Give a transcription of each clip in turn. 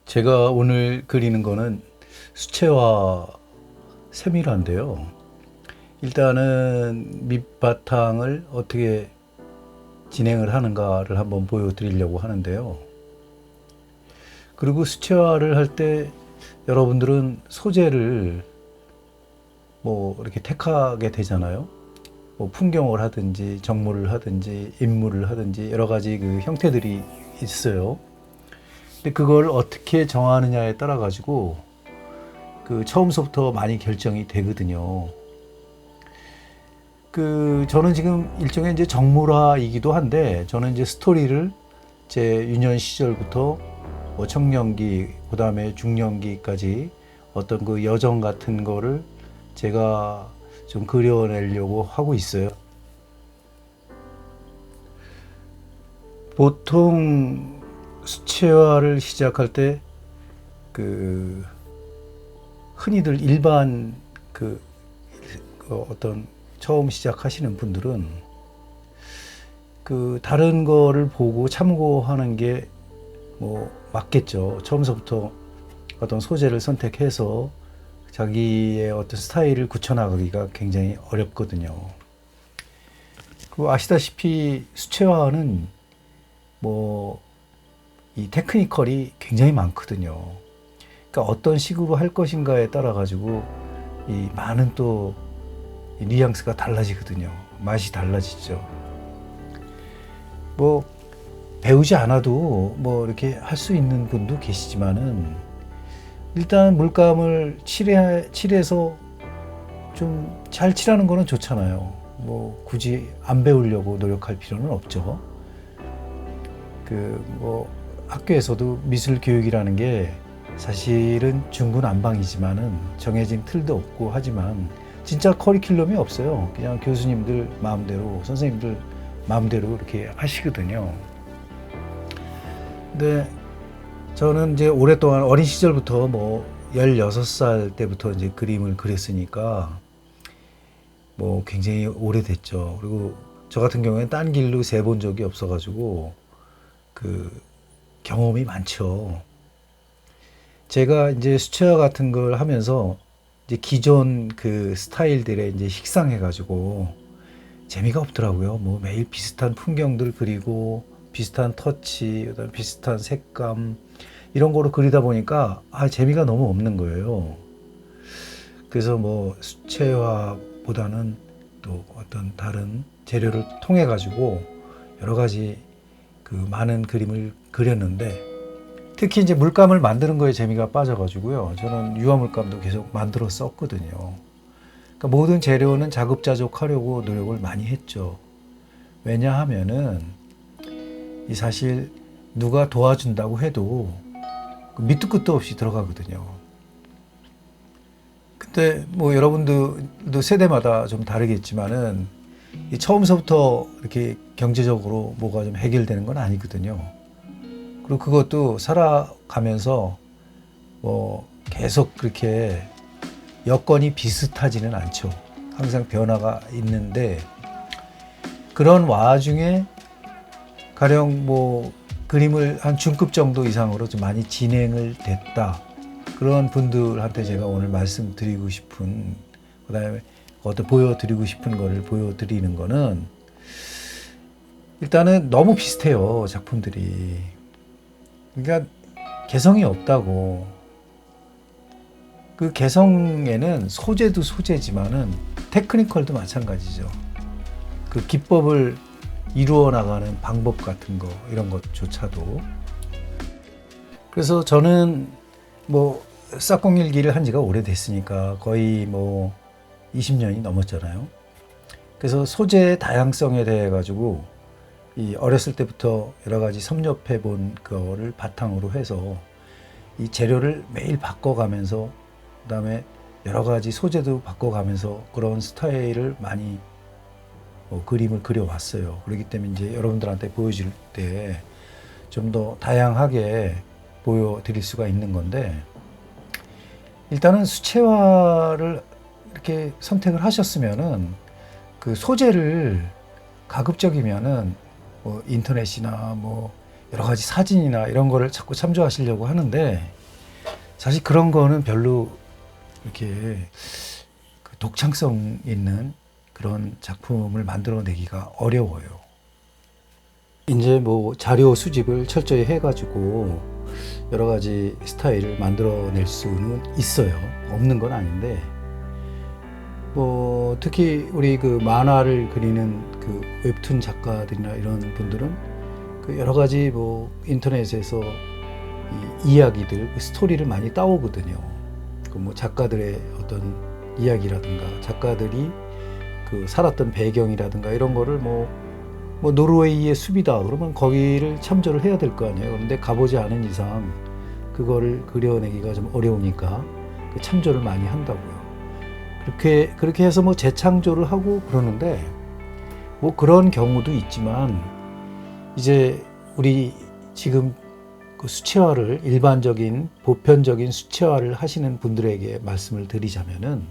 제가 오늘 그리는 거는 수채화 세밀화인데요. 일단은 밑바탕을 어떻게 진행을 하는가를 한번 보여드리려고 하는데요. 그리고 수채화를 할 때 여러분들은 소재를 뭐 이렇게 택하게 되잖아요. 뭐 풍경을 하든지 정물을 하든지 인물을 하든지 여러 가지 그 형태들이 있어요. 근데 그걸 어떻게 정하느냐에 따라 가지고 그 처음서부터 많이 결정이 되거든요. 저는 지금 일종의 이제 정물화이기도 한데, 저는 이제 스토리를 제 유년 시절부터 뭐 청년기, 그 다음에 중년기까지 어떤 그 여정 같은 거를 제가 좀 그려내려고 하고 있어요. 보통 수채화를 시작할 때 그 흔히들 일반 어떤 처음 시작하시는 분들은 그 다른 거를 보고 참고하는 게 뭐 맞겠죠. 처음서부터 어떤 소재를 선택해서 자기의 어떤 스타일을 굳혀나가기가 굉장히 어렵거든요. 그 아시다시피 수채화는 뭐 이 테크니컬이 굉장히 많거든요. 그러니까 어떤 식으로 할 것인가에 따라 가지고 이 많은 또 뉘앙스가 달라지거든요. 맛이 달라지죠. 뭐 배우지 않아도 뭐 이렇게 할 수 있는 분도 계시지만은 일단 물감을 칠해서 좀 잘 칠하는 거는 좋잖아요. 뭐 굳이 안 배우려고 노력할 필요는 없죠. 뭐 학교에서도 미술 교육이라는 게 사실은 중구난방이지만은 정해진 틀도 없고 하지만 진짜 커리큘럼이 없어요. 그냥 교수님들 마음대로, 선생님들 마음대로 이렇게 하시거든요. 근데 저는 이제 오랫동안 어린 시절부터 뭐 16살 때부터 이제 그림을 그렸으니까 뭐 굉장히 오래됐죠. 그리고 저 같은 경우에는 딴 길로 세 본 적이 없어가지고 경험이 많죠. 제가 이제 수채화 같은 걸 하면서 이제 기존 그 스타일들에 이제 식상해가지고 재미가 없더라고요. 뭐 매일 비슷한 풍경들 그리고 비슷한 터치, 그다음에 비슷한 색감 이런 거로 그리다 보니까 재미가 너무 없는 거예요. 그래서 뭐 수채화보다는 또 어떤 다른 재료를 통해 가지고 여러 가지 많은 그림을 그렸는데, 특히 이제 물감을 만드는 거에 재미가 빠져가지고요. 저는 유화 물감도 계속 만들어 썼거든요. 그러니까 모든 재료는 자급자족하려고 노력을 많이 했죠. 왜냐하면은 이 사실 누가 도와준다고 해도 밑도 끝도 없이 들어가거든요. 근데 뭐 여러분들도 세대마다 좀 다르겠지만은 이 처음서부터 이렇게 경제적으로 뭐가 좀 해결되는 건 아니거든요. 그리고 그것도 살아가면서 뭐 계속 그렇게 여건이 비슷하지는 않죠. 항상 변화가 있는데, 그런 와중에 가령 뭐 그림을 한 중급 정도 이상으로 좀 많이 진행을 됐다. 그런 분들한테 제가 오늘 말씀드리고 싶은, 그다음에 보여드리고 싶은 거를 보여드리는 거는, 일단은 너무 비슷해요, 작품들이. 그러니까 개성이 없다고. 그 개성에는 소재도 소재지만은 테크니컬도 마찬가지죠. 그 기법을 이루어 나가는 방법 같은 거, 이런 것조차도. 그래서 저는 뭐 싹공일기를 한 지가 오래됐으니까 거의 뭐 20년이 넘었잖아요. 그래서 소재의 다양성에 대해 가지고 이 어렸을 때부터 여러 가지 섭렵해 본 거를 바탕으로 해서 이 재료를 매일 바꿔가면서, 그다음에 여러 가지 소재도 바꿔가면서 그런 스타일을 많이 그림을 그려왔어요. 그렇기 때문에 이제 여러분들한테 보여줄 때 좀 더 다양하게 보여드릴 수가 있는 건데, 일단은 수채화를 이렇게 선택을 하셨으면은 그 소재를 가급적이면은 뭐 인터넷이나 뭐 여러 가지 사진이나 이런 거를 자꾸 참조하시려고 하는데, 사실 그런 거는 별로 이렇게 그 독창성 있는 그런 작품을 만들어내기가 어려워요. 이제 뭐 자료 수집을 철저히 해가지고 여러 가지 스타일을 만들어낼 수는 있어요. 없는 건 아닌데, 뭐 특히 우리 그 만화를 그리는 그 웹툰 작가들이나 이런 분들은 그 여러 가지 뭐 인터넷에서 이 이야기들, 스토리를 많이 따오거든요. 그 뭐 작가들의 어떤 이야기라든가 작가들이 그 살았던 배경이라든가 이런 거를 뭐 노르웨이의 숲이다 그러면 거기를 참조를 해야 될 거 아니에요. 그런데 가보지 않은 이상 그거를 그려내기가 좀 어려우니까 그 참조를 많이 한다고요. 그렇게 해서 뭐 재창조를 하고 그러는데, 뭐 그런 경우도 있지만, 이제 우리 지금 그 수채화를 일반적인 보편적인 수채화를 하시는 분들에게 말씀을 드리자면은,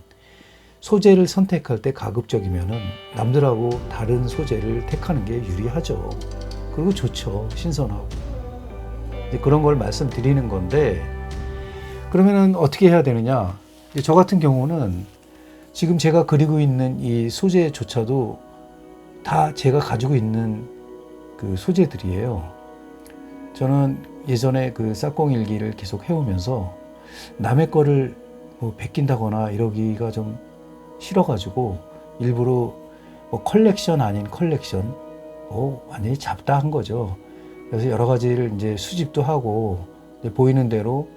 소재를 선택할 때 가급적이면은 남들하고 다른 소재를 택하는 게 유리하죠. 그리고 좋죠. 신선하고. 이제 그런 걸 말씀드리는 건데, 그러면은 어떻게 해야 되느냐? 저 같은 경우는 지금 제가 그리고 있는 이 소재조차도 다 제가 가지고 있는 그 소재들이에요. 저는 예전에 그 싹공일기를 계속 해오면서 남의 거를 뭐 베낀다거나 이러기가 좀 싫어가지고 일부러 뭐 컬렉션 아닌 컬렉션, 완전히 잡다한 거죠. 그래서 여러 가지를 이제 수집도 하고 보이는 대로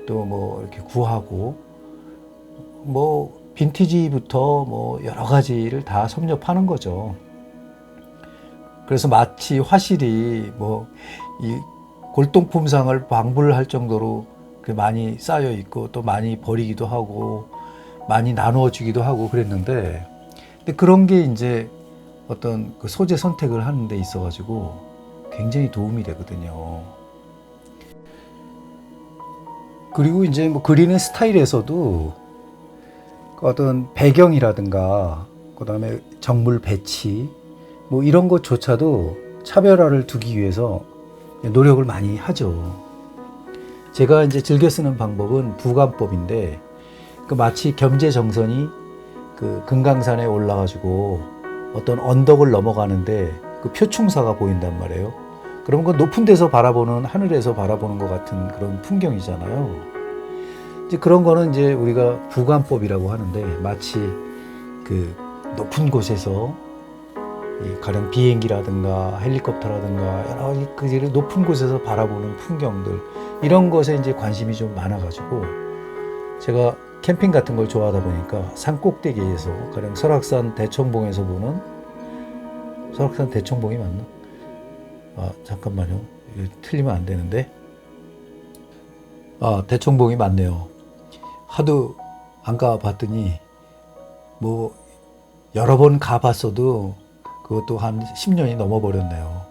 또 뭐 이렇게 구하고 뭐 빈티지부터 뭐 여러 가지를 다 섭렵하는 거죠. 그래서 마치 화실이 뭐 이 골동품상을 방불할 정도로 많이 쌓여 있고 또 많이 버리기도 하고 많이 나누어 주기도 하고 그랬는데, 근데 그런 게 이제 어떤 그 소재 선택을 하는 데 있어 가지고 굉장히 도움이 되거든요. 그리고 이제 뭐 그리는 스타일에서도 어떤 배경이라든가 그다음에 정물 배치 뭐 이런 것조차도 차별화를 두기 위해서 노력을 많이 하죠. 제가 이제 즐겨 쓰는 방법은 부감법인데, 그 마치 겸재정선이 그 금강산에 올라가지고 어떤 언덕을 넘어가는데 그 표충사가 보인단 말이에요. 그러면 그 높은 데서 바라보는, 하늘에서 바라보는 것 같은 그런 풍경이잖아요. 이제 그런 거는 이제 우리가 부감법이라고 하는데, 마치 그 높은 곳에서 가령 비행기라든가 헬리콥터라든가 여러 가지 그 높은 곳에서 바라보는 풍경들, 이런 것에 이제 관심이 좀 많아가지고 제가 캠핑 같은 걸 좋아하다 보니까 산 꼭대기에서, 가령 설악산 대청봉에서 보는, 설악산 대청봉이 맞나? 잠깐만요. 이거 틀리면 안 되는데. 대청봉이 맞네요. 하도 안 가봤더니 뭐 여러 번 가봤어도 그것도 한 10년이 넘어버렸네요.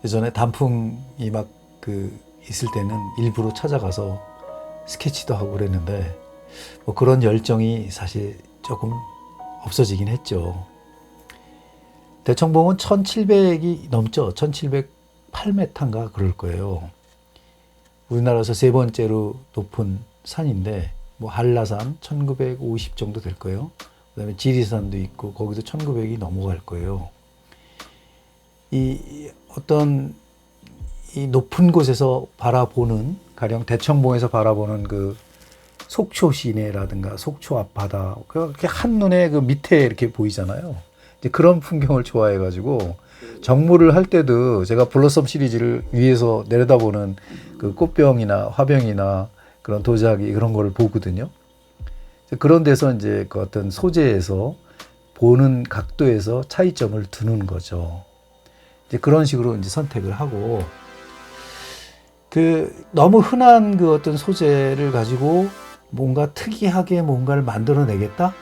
예전에 단풍이 막 그 있을 때는 일부러 찾아가서 스케치도 하고 그랬는데, 뭐 그런 열정이 사실 조금 없어지긴 했죠. 대청봉은 1700이 넘죠. 1708m인가 그럴 거예요. 우리나라에서 세 번째로 높은 산인데, 뭐 한라산 1950 정도 될 거예요. 그다음에 지리산도 있고 거기도 1900이 넘어갈 거예요. 이 어떤 이 높은 곳에서 바라보는, 가령 대청봉에서 바라보는 그 속초 시내라든가 속초 앞바다, 그렇게 한눈에 그 밑에 이렇게 보이잖아요. 이제 그런 풍경을 좋아해가지고 정물을 할 때도 제가 블러썸 시리즈를 위에서 내려다보는 그 꽃병이나 화병이나 그런 도자기 그런 거를 보거든요. 그런 데서 이제 그 어떤 소재에서 보는 각도에서 차이점을 두는 거죠. 이제 그런 식으로 이제 선택을 하고, 그 너무 흔한 그 어떤 소재를 가지고 뭔가 특이하게 뭔가를 만들어내겠다?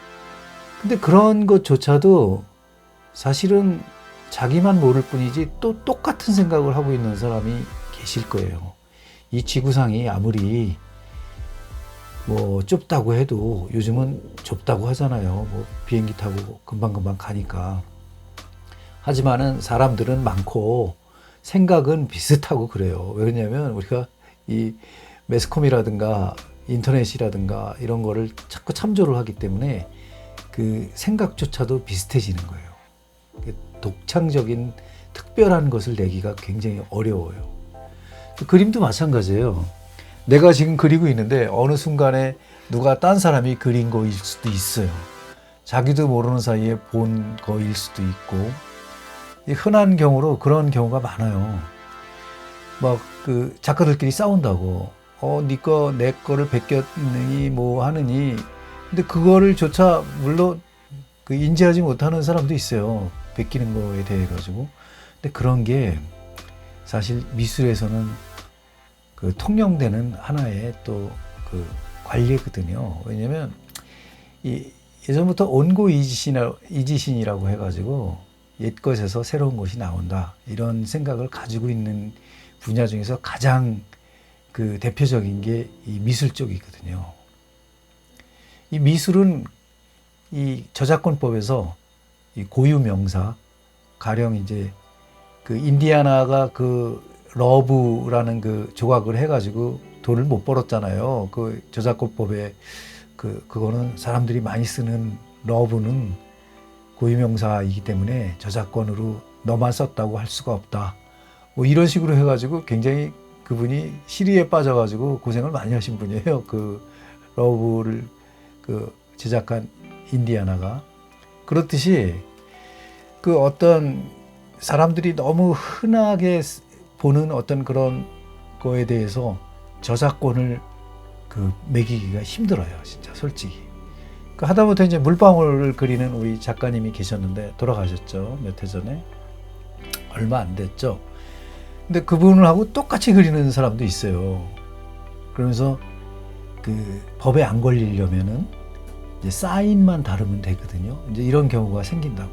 근데 그런 것조차도 사실은 자기만 모를 뿐이지 또 똑같은 생각을 하고 있는 사람이 계실 거예요. 이 지구상이 아무리 뭐 좁다고 해도 요즘은 좁다고 하잖아요. 뭐 비행기 타고 금방금방 가니까. 하지만은 사람들은 많고 생각은 비슷하고 그래요. 왜냐면 우리가 이 매스컴이라든가 인터넷이라든가 이런 거를 자꾸 참조를 하기 때문에 그 생각조차도 비슷해지는 거예요. 독창적인 특별한 것을 내기가 굉장히 어려워요. 그림도 마찬가지예요. 내가 지금 그리고 있는데 어느 순간에 누가 딴 사람이 그린 거일 수도 있어요. 자기도 모르는 사이에 본 거일 수도 있고, 흔한 경우로 그런 경우가 많아요. 막 그 작가들끼리 싸운다고, 네 거 내 거를 베꼈느니 뭐 하느니, 근데 그거를 조차 물론 그 인지하지 못하는 사람도 있어요. 베끼는 거에 대해 가지고. 근데 그런 게 사실 미술에서는 그 통용되는 하나의 또 그 관례거든요. 왜냐면 이 예전부터 온고이지신이라고 해가지고 옛 것에서 새로운 것이 나온다, 이런 생각을 가지고 있는 분야 중에서 가장 그 대표적인 게 이 미술 쪽이거든요. 이 미술은 이 저작권법에서 이 고유 명사, 가령 이제 그 인디아나가 그 러브라는 그 조각을 해가지고 돈을 못 벌었잖아요. 그 저작권법에 그거는 사람들이 많이 쓰는 러브는 고유명사이기 때문에 저작권으로 너만 썼다고 할 수가 없다, 뭐 이런 식으로 해가지고 굉장히 그분이 시리에 빠져가지고 고생을 많이 하신 분이에요. 그 러브를 그 제작한 인디아나가. 그렇듯이 그 어떤 사람들이 너무 흔하게 보는 어떤 그런 거에 대해서 저작권을 그 매기기가 힘들어요, 진짜 솔직히. 그 하다못해 이제 물방울을 그리는 우리 작가님이 계셨는데 돌아가셨죠, 몇 해 전에. 얼마 안 됐죠. 근데 그분하고 똑같이 그리는 사람도 있어요. 그러면서 그 법에 안 걸리려면은 이제 사인만 다르면 되거든요. 이제 이런 경우가 생긴다고.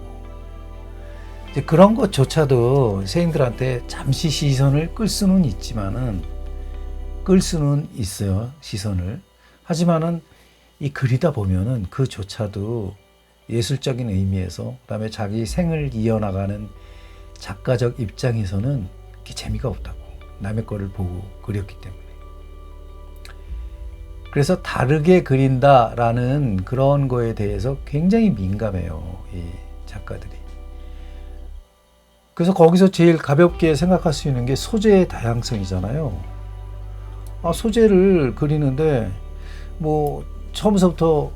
이제 그런 것조차도 세인들한테 잠시 시선을 끌 수는 있지만은, 끌 수는 있어요, 시선을. 하지만은 이 그리다 보면은 그조차도 예술적인 의미에서, 그다음에 자기 생을 이어나가는 작가적 입장에서는 그게 재미가 없다고. 남의 거를 보고 그렸기 때문에. 그래서 다르게 그린다라는 그런 거에 대해서 굉장히 민감해요, 이 작가들이. 그래서 거기서 제일 가볍게 생각할 수 있는 게 소재의 다양성이잖아요. 소재를 그리는데 뭐 처음부터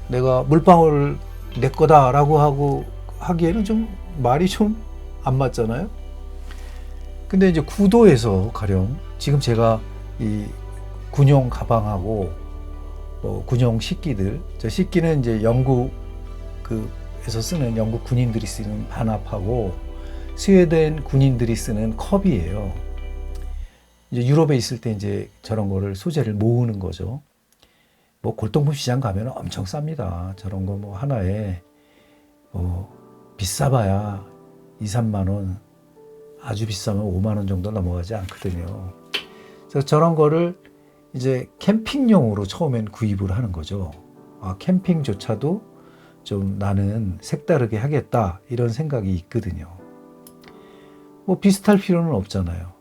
내가 물방울을 내 거다라고 하고 하기에는 좀 말이 좀 안 맞잖아요. 근데 이제 구도에서 가령 지금 제가 이 군용 가방하고 군용 식기들, 저 식기는 이제 영국 에서 쓰는 영국 군인들이 쓰는 반합하고 스웨덴 군인들이 쓰는 컵이에요. 이제 유럽에 있을 때 이제 저런 거를 소재를 모으는 거죠. 뭐 골동품 시장 가면 엄청 쌉니다. 저런 거 뭐 하나에 비싸봐야 2, 3만 원, 아주 비싸면 5만 원 정도 넘어가지 않거든요. 그래서 저런 거를 이제 캠핑용으로 처음엔 구입을 하는 거죠. 캠핑조차도 좀 나는 색다르게 하겠다, 이런 생각이 있거든요. 뭐 비슷할 필요는 없잖아요.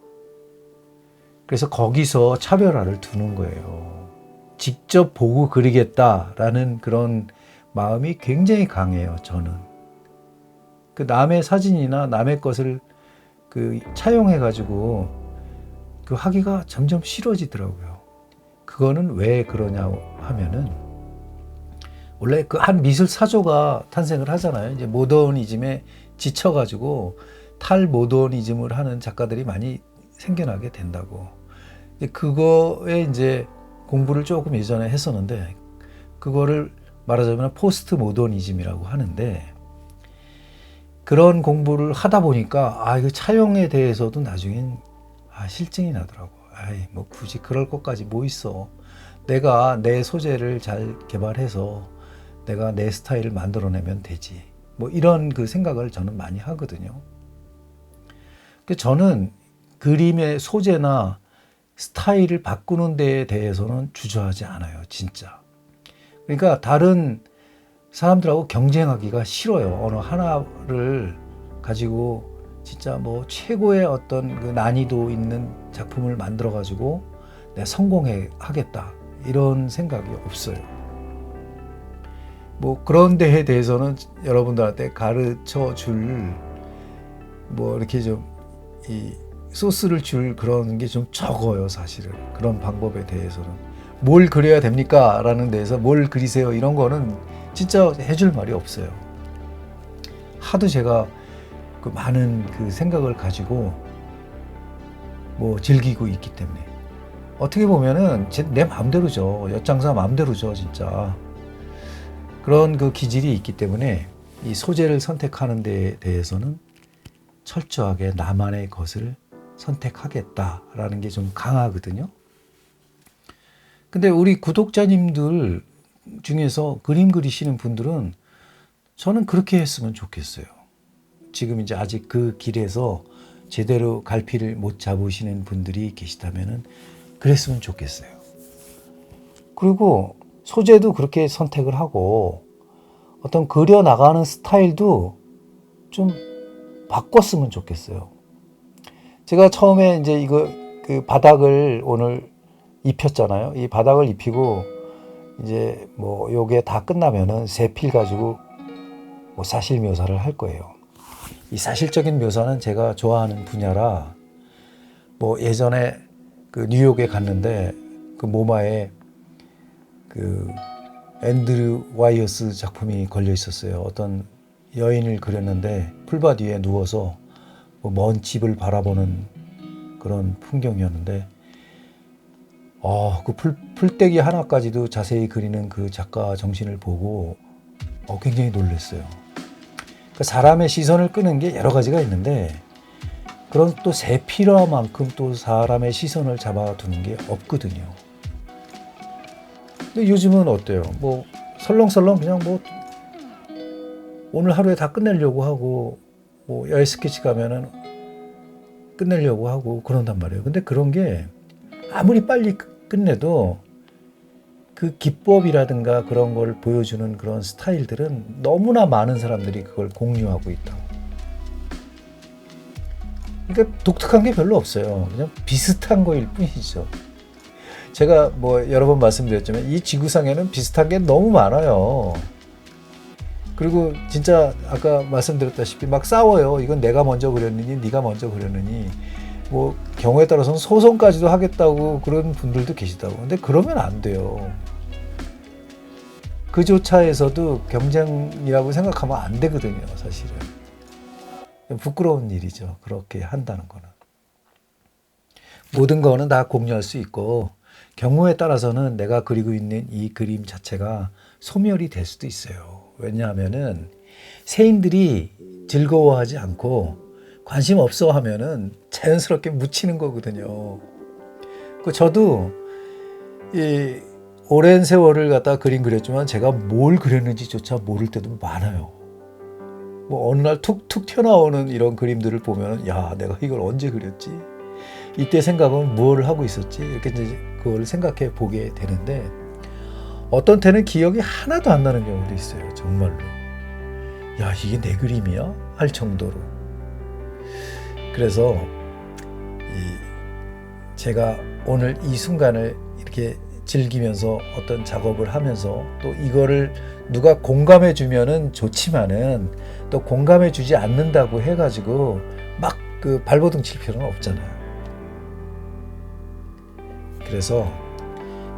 그래서 거기서 차별화를 두는 거예요. 직접 보고 그리겠다라는 그런 마음이 굉장히 강해요, 저는. 그 남의 사진이나 남의 것을 차용해가지고 하기가 점점 싫어지더라고요. 그거는 왜 그러냐 하면은, 원래 그 한 미술 사조가 탄생을 하잖아요. 이제 모더니즘에 지쳐가지고 탈모더니즘을 하는 작가들이 많이 생겨나게 된다고. 그거에 이제 공부를 조금 예전에 했었는데, 그거를 말하자면 포스트 모더니즘이라고 하는데, 그런 공부를 하다 보니까 이거 차용에 대해서도 나중엔 실증이 나더라고. 뭐 굳이 그럴 것까지 뭐 있어. 내가 내 소재를 잘 개발해서 내가 내 스타일을 만들어내면 되지. 뭐 이런 그 생각을 저는 많이 하거든요. 저는 그림의 소재나 스타일을 바꾸는 데에 대해서는 주저하지 않아요, 진짜. 그러니까 다른 사람들하고 경쟁하기가 싫어요. 어느 하나를 가지고 진짜 뭐 최고의 어떤 그 난이도 있는 작품을 만들어 가지고 내가 성공하겠다 이런 생각이 없어요. 뭐 그런 데에 대해서는 여러분들한테 가르쳐 줄 뭐 이렇게 좀 이 소스를 줄 그런 게 좀 적어요, 사실은. 그런 방법에 대해서는. 뭘 그려야 됩니까? 라는 데에서 뭘 그리세요? 이런 거는 진짜 해줄 말이 없어요. 하도 제가 그 많은 그 생각을 가지고 뭐 즐기고 있기 때문에. 어떻게 보면은 내 마음대로죠. 엿장사 마음대로죠, 진짜. 그런 그 기질이 있기 때문에 이 소재를 선택하는 데에 대해서는 철저하게 나만의 것을 선택하겠다라는 게 좀 강하거든요. 근데 우리 구독자님들 중에서 그림 그리시는 분들은 저는 그렇게 했으면 좋겠어요. 지금 이제 아직 그 길에서 제대로 갈피를 못 잡으시는 분들이 계시다면은 그랬으면 좋겠어요. 그리고 소재도 그렇게 선택을 하고 어떤 그려 나가는 스타일도 좀 바꿨으면 좋겠어요. 제가 처음에 이제 이거 그 바닥을 오늘 입혔잖아요. 이 바닥을 입히고 이제 뭐 요게 다 끝나면은 새 필 가지고 뭐 사실 묘사를 할 거예요. 이 사실적인 묘사는 제가 좋아하는 분야라 뭐 예전에 그 뉴욕에 갔는데 그 모마에 그 앤드류 와이어스 작품이 걸려 있었어요. 어떤 여인을 그렸는데 풀밭 위에 누워서 먼 집을 바라보는 그런 풍경이었는데 그 풀떼기 하나까지도 자세히 그리는 그 작가 정신을 보고 굉장히 놀랐어요. 그러니까 사람의 시선을 끄는 게 여러 가지가 있는데 그런 또 세필화만큼 또 사람의 시선을 잡아두는 게 없거든요. 근데 요즘은 어때요? 뭐 설렁설렁 그냥 뭐 오늘 하루에 다 끝내려고 하고 뭐 야외 스케치 가면은 끝내려고 하고 그런단 말이에요. 근데 그런 게 아무리 빨리 끝내도 그 기법이라든가 그런 걸 보여주는 그런 스타일들은 너무나 많은 사람들이 그걸 공유하고 있다고. 그러니까 독특한 게 별로 없어요. 그냥 비슷한 거일 뿐이죠. 제가 뭐 여러 번 말씀드렸지만 이 지구상에는 비슷한 게 너무 많아요. 그리고 진짜 아까 말씀드렸다시피 막 싸워요. 이건 내가 먼저 그렸느니 네가 먼저 그렸느니 뭐 경우에 따라서는 소송까지도 하겠다고 그런 분들도 계시다고. 근데 그러면 안 돼요. 그조차에서도 경쟁이라고 생각하면 안 되거든요, 사실은. 부끄러운 일이죠. 그렇게 한다는 거는. 모든 거는 다 공유할 수 있고 경우에 따라서는 내가 그리고 있는 이 그림 자체가 소멸이 될 수도 있어요. 왜냐하면은 세인들이 즐거워하지 않고 관심 없어 하면은 자연스럽게 묻히는 거거든요. 저도 이 오랜 세월을 갖다 그림 그렸지만 제가 뭘 그렸는지조차 모를 때도 많아요. 뭐 어느 날 툭툭 튀어나오는 이런 그림들을 보면 야, 내가 이걸 언제 그렸지? 이때 생각은 뭘 하고 있었지? 이렇게 이제 그걸 생각해 보게 되는데 어떤 때는 기억이 하나도 안 나는 경우도 있어요. 정말로. 야, 이게 내 그림이야? 할 정도로. 그래서 제가 오늘 이 순간을 이렇게 즐기면서 어떤 작업을 하면서 또 이거를 누가 공감해 주면은 좋지만은 또 공감해 주지 않는다고 해가지고 막 그 발버둥 칠 필요는 없잖아요. 그래서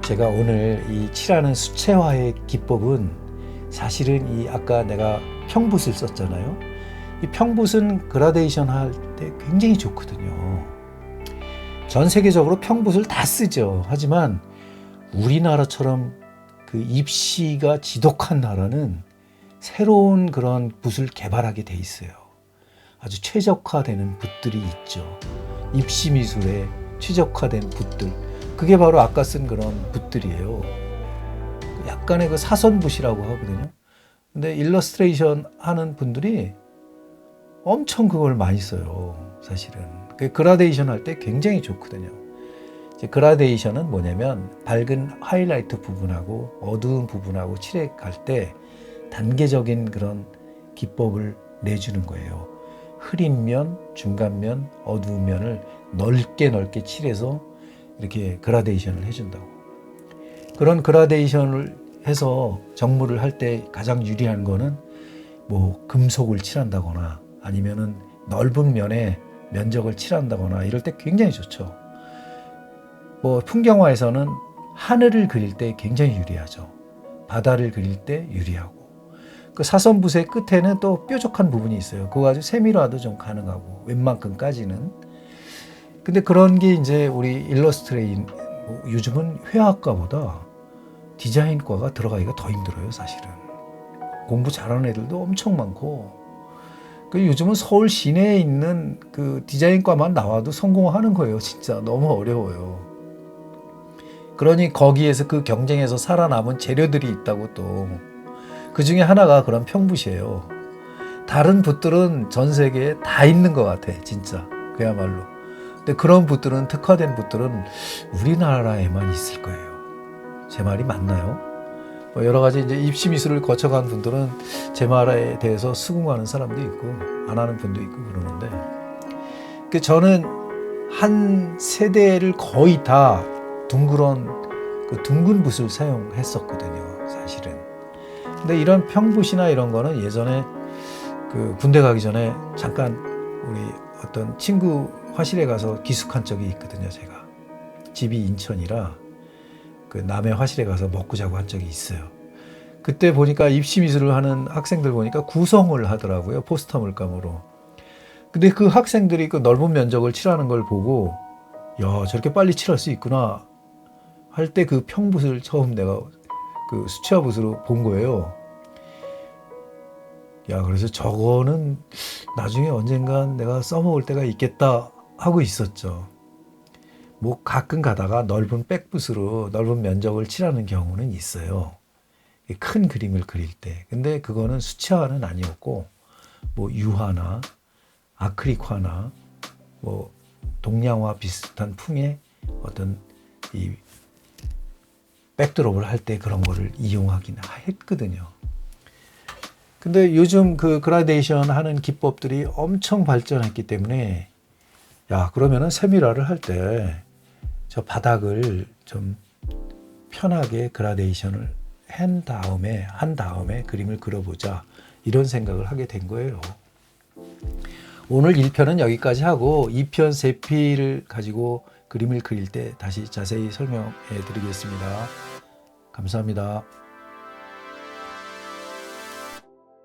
제가 오늘 이 칠하는 수채화의 기법은 사실은 이 아까 내가 평붓을 썼잖아요. 이 평붓은 그라데이션 할 때 굉장히 좋거든요. 전 세계적으로 평붓을 다 쓰죠. 하지만 우리나라처럼 그 입시가 지독한 나라는 새로운 그런 붓을 개발하게 돼 있어요. 아주 최적화되는 붓들이 있죠. 입시 미술에 최적화된 붓들. 그게 바로 아까 쓴 그런 붓들이에요. 약간의 그 사선붓이라고 하거든요. 근데 일러스트레이션 하는 분들이 엄청 그걸 많이 써요. 사실은. 그 그라데이션 할 때 굉장히 좋거든요. 그라데이션은 뭐냐면 밝은 하이라이트 부분하고 어두운 부분하고 칠해갈 때 단계적인 그런 기법을 내주는 거예요. 흐린 면, 중간 면, 어두운 면을 넓게 칠해서 이렇게 그라데이션을 해준다고. 그런 그라데이션을 해서 정물을 할 때 가장 유리한 거는 뭐 금속을 칠한다거나 아니면은 넓은 면에 면적을 칠한다거나 이럴 때 굉장히 좋죠. 뭐 풍경화에서는 하늘을 그릴 때 굉장히 유리하죠. 바다를 그릴 때 유리하고. 그 사선붓의 끝에는 또 뾰족한 부분이 있어요. 그거 아주 세밀화도 좀 가능하고 웬만큼까지는. 근데 그런 게 이제 우리 일러스트레인 요즘은 회화과보다 디자인과가 들어가기가 더 힘들어요, 사실은. 공부 잘하는 애들도 엄청 많고. 그 요즘은 서울 시내에 있는 그 디자인과만 나와도 성공하는 거예요, 진짜. 너무 어려워요. 그러니 거기에서 그 경쟁에서 살아남은 재료들이 있다고 또. 그 중에 하나가 그런 평붓이에요. 다른 붓들은 전 세계에 다 있는 것 같아, 진짜. 그야말로. 근데 그런 붓들은, 특화된 붓들은 우리나라에만 있을 거예요. 제 말이 맞나요? 뭐 여러 가지 이제 입시 미술을 거쳐간 분들은 제 말에 대해서 수긍하는 사람도 있고 안 하는 분도 있고 그러는데, 그 저는 한 세대를 거의 다 둥근 붓을 사용했었거든요, 사실은. 근데 이런 평붓이나 이런 거는 예전에 그 군대 가기 전에 잠깐 우리 어떤 친구 화실에 가서 기숙한 적이 있거든요, 제가. 집이 인천이라 그 남해 화실에 가서 먹고 자고 한 적이 있어요. 그때 보니까 입시 미술을 하는 학생들 보니까 구성을 하더라고요, 포스터 물감으로. 근데 그 학생들이 그 넓은 면적을 칠하는 걸 보고, 야, 저렇게 빨리 칠할 수 있구나 할 때 그 평붓을 처음 내가 그 수채화붓으로 본 거예요. 야, 그래서 저거는 나중에 언젠간 내가 써먹을 때가 있겠다 하고 있었죠. 뭐 가끔 가다가 넓은 백붓으로 넓은 면적을 칠하는 경우는 있어요, 큰 그림을 그릴 때. 근데 그거는 수채화는 아니었고 뭐 유화나 아크릴화나 뭐 동양화 비슷한 풍의 어떤 이 백드롭을 할 때 그런 거를 이용하긴 했거든요. 근데 요즘 그 그라데이션 하는 기법들이 엄청 발전했기 때문에, 야, 그러면은 세밀화를 할 때 저 바닥을 좀 편하게 그라데이션을 한 다음에 그림을 그려보자, 이런 생각을 하게 된 거예요. 오늘 1편은 여기까지 하고 2편 세필을 가지고 그림을 그릴 때 다시 자세히 설명해 드리겠습니다. 감사합니다.